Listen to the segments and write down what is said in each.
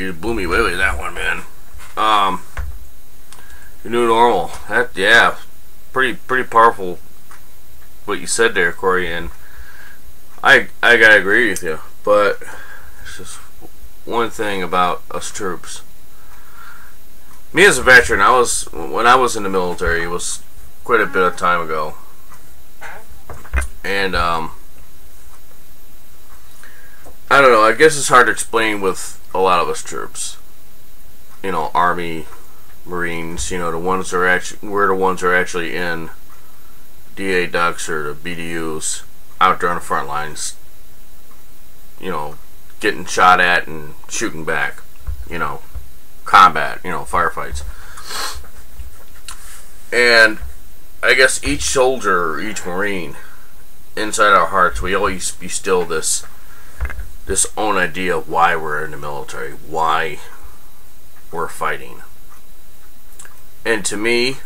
you blew me away with that one, man. The new normal. That, yeah, pretty powerful what you said there, Cory, and I gotta agree with you. But it's just one thing about us troops. Me as a veteran, when I was in the military, it was quite a bit of time ago, and I don't know. I guess it's hard to explain with a lot of us troops. You know, Army, Marines. You know, the ones that are actually, we're the ones that are actually in DA ducks or the BDUs out there on the front lines. You know, getting shot at and shooting back. You know, combat. You know, firefights. And I guess each soldier or each Marine, inside our hearts, we always bestow this own idea of why we're in the military, why we're fighting. And to me,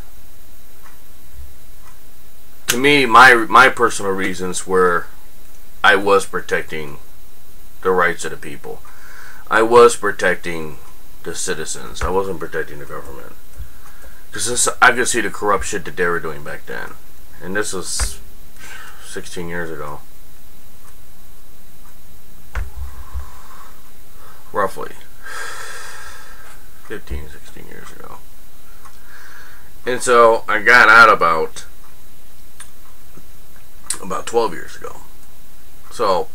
my personal reasons were I was protecting the rights of the people. I was protecting the citizens. I wasn't protecting the government. Because I could see the corrupt shit that they were doing back then. And this was 16 years ago. Roughly. 15, 16 years ago. And so I got out about 12 years ago. So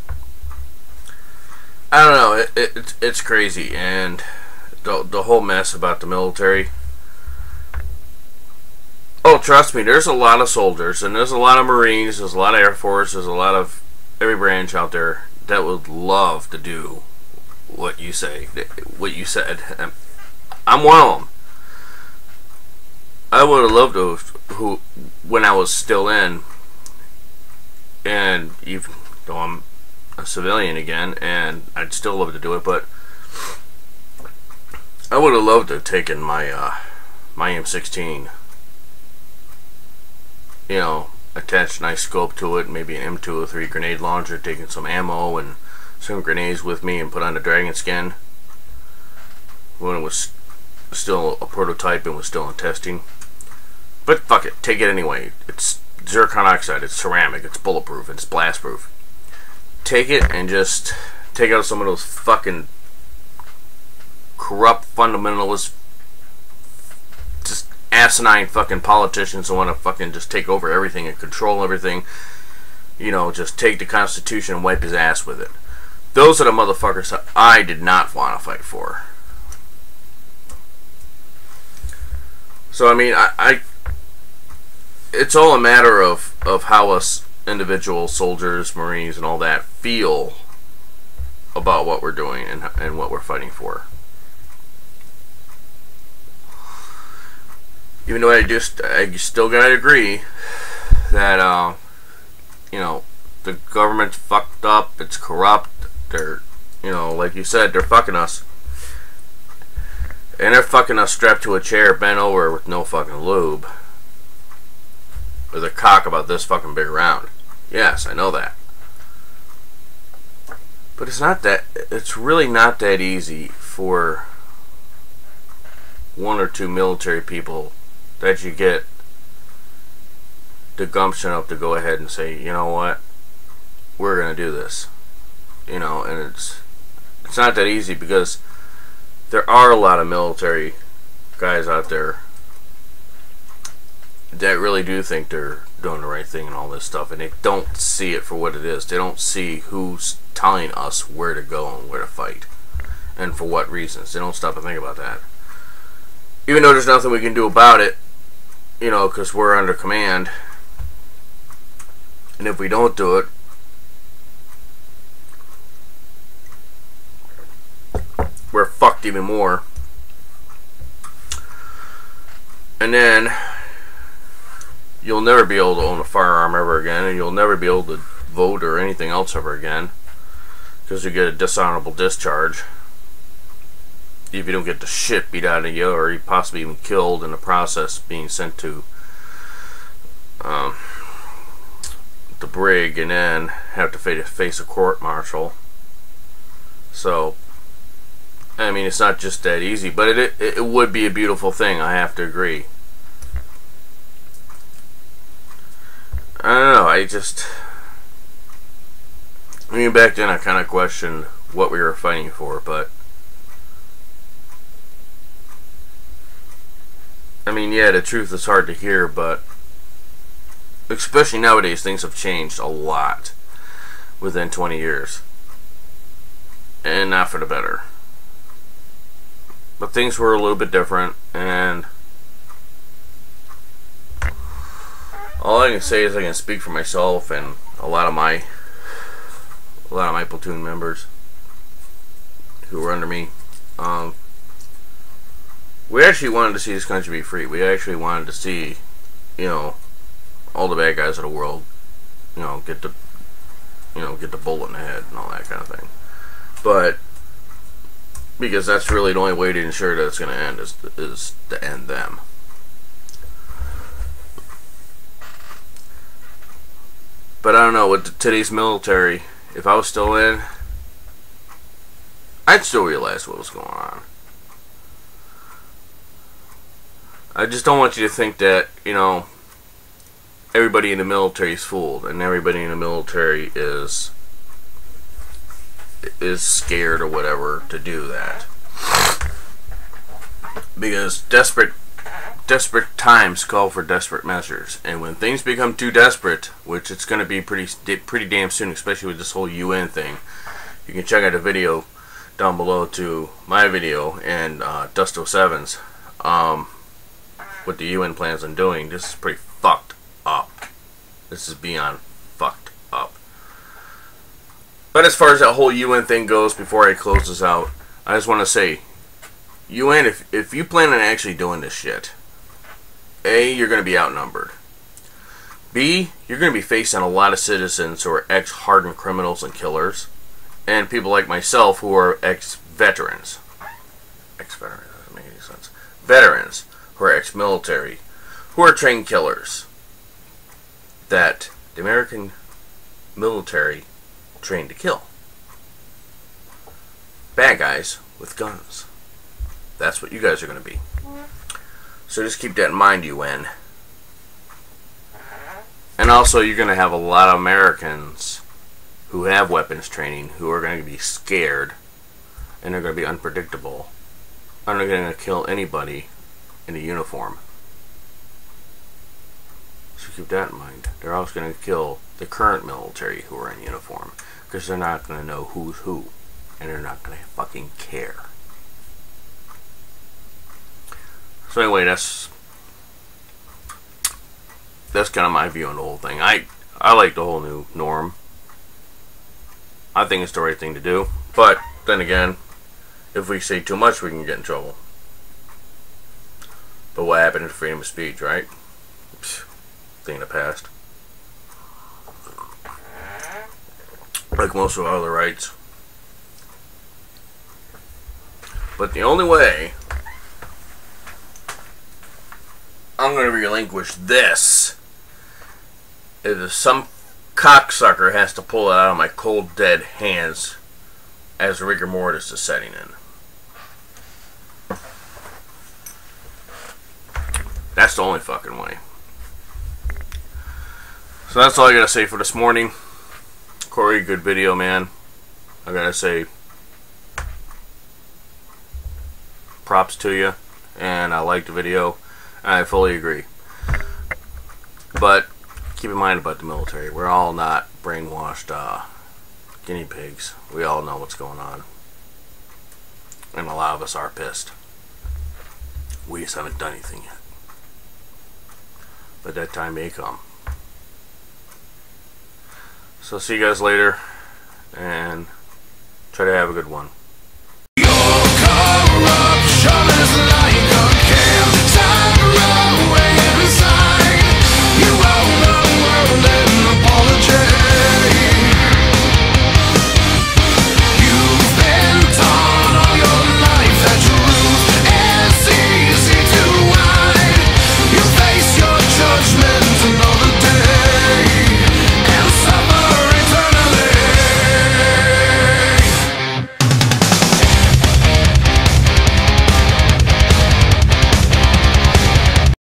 I don't know, it's crazy, and the whole mess about the military. Oh, trust me, there's a lot of soldiers, and there's a lot of Marines, there's a lot of Air Force, there's a lot of every branch out there that would love to do what you say, what you said. I'm one of them. I would have loved to, when I was still in, and even though I'm a civilian again, and I'd still love to do it, but I would have loved to have taken my my M16, you know, attached a nice scope to it, maybe an M203 grenade launcher, taking some ammo and some grenades with me, and put on the dragon skin when it was still a prototype and was still in testing. But fuck it, take it anyway. It's zircon oxide, it's ceramic, it's bulletproof, it's blast proof. Take it and just take out some of those fucking corrupt fundamentalists, just asinine fucking politicians who want to fucking just take over everything and control everything. You know, just take the Constitution and wipe his ass with it. Those are the motherfuckers that I did not want to fight for. So I mean, it's all a matter of how us individual soldiers, Marines, and all that feel about what we're doing and what we're fighting for. Even though I still gotta agree that you know, the government's fucked up, it's corrupt, they're, you know, like you said, they're fucking us. And they're fucking us strapped to a chair, bent over with no fucking lube, with a cock about this fucking big around. Yes, I know that. But it's not that, it's really not that easy for one or two military people that you get the gumption up to go ahead and say, you know what, we're gonna do this. You know, and it's not that easy, because there are a lot of military guys out there that really do think they're doing the right thing and all this stuff, and they don't see it for what it is. They don't see who's telling us where to go and where to fight and for what reasons. They don't stop and think about that, even though there's nothing we can do about it, you know, because we're under command. And if we don't do it, we're fucked even more. And then you'll never be able to own a firearm ever again, and you'll never be able to vote or anything else ever again, because you get a dishonorable discharge if you don't get the shit beat out of you, or you possibly even killed in the process, being sent to the brig, and then have to face a court-martial. So I mean, it's not just that easy, but it would be a beautiful thing. I have to agree. I don't know. I mean, back then I kind of questioned what we were fighting for, but I mean, yeah, the truth is hard to hear, but especially nowadays, things have changed a lot within 20 years, and not for the better. But things were a little bit different, and all I can say is I can speak for myself and a lot of my platoon members who were under me. We actually wanted to see this country be free. We actually wanted to see, you know, all the bad guys of the world, you know, get the bullet in the head and all that kind of thing. But because that's really the only way to ensure that it's going to end is to end them. But I don't know, with today's military, if I was still in, I'd still realize what was going on. I just don't want you to think that, you know, everybody in the military is fooled and everybody in the military is scared or whatever to do that. Because desperate times call for desperate measures, and when things become too desperate, which it's going to be pretty damn soon, especially with this whole UN thing, you can check out a video down below to my video and Dust07's what the UN plans on doing. This is pretty fucked up. This is beyond fucked up. But as far as that whole UN thing goes, before I close this out, I just want to say, UN, if you plan on actually doing this shit, A, you're going to be outnumbered. B, you're going to be facing a lot of citizens who are ex-hardened criminals and killers, and people like myself who are ex-veterans. Ex-veterans, doesn't make any sense. Veterans who are ex-military, who are trained killers that the American military trained to kill. Bad guys with guns. That's what you guys are going to be. So just keep that in mind, UN. And also, you're going to have a lot of Americans who have weapons training who are going to be scared, and they're going to be unpredictable, and they're going to kill anybody in a uniform. So keep that in mind. They're also going to kill the current military who are in uniform, because they're not going to know who's who, and they're not going to fucking care. So anyway, that's kind of my view on the whole thing. I like the whole new norm. I think it's the right thing to do. But then again, if we say too much, we can get in trouble. But what happened to freedom of speech, right? Thing of the past. Like most of our other rights. But the only way I'm going to relinquish this is if some cocksucker has to pull it out of my cold dead hands as rigor mortis is setting in. That's the only fucking way. So that's all I gotta say for this morning. Cory, good video, man. I gotta say props to you, and I liked the video. I fully agree. But keep in mind about the military. We're all not brainwashed guinea pigs. We all know what's going on. And a lot of us are pissed. We just haven't done anything yet. But that time may come. So see you guys later. And try to have a good one.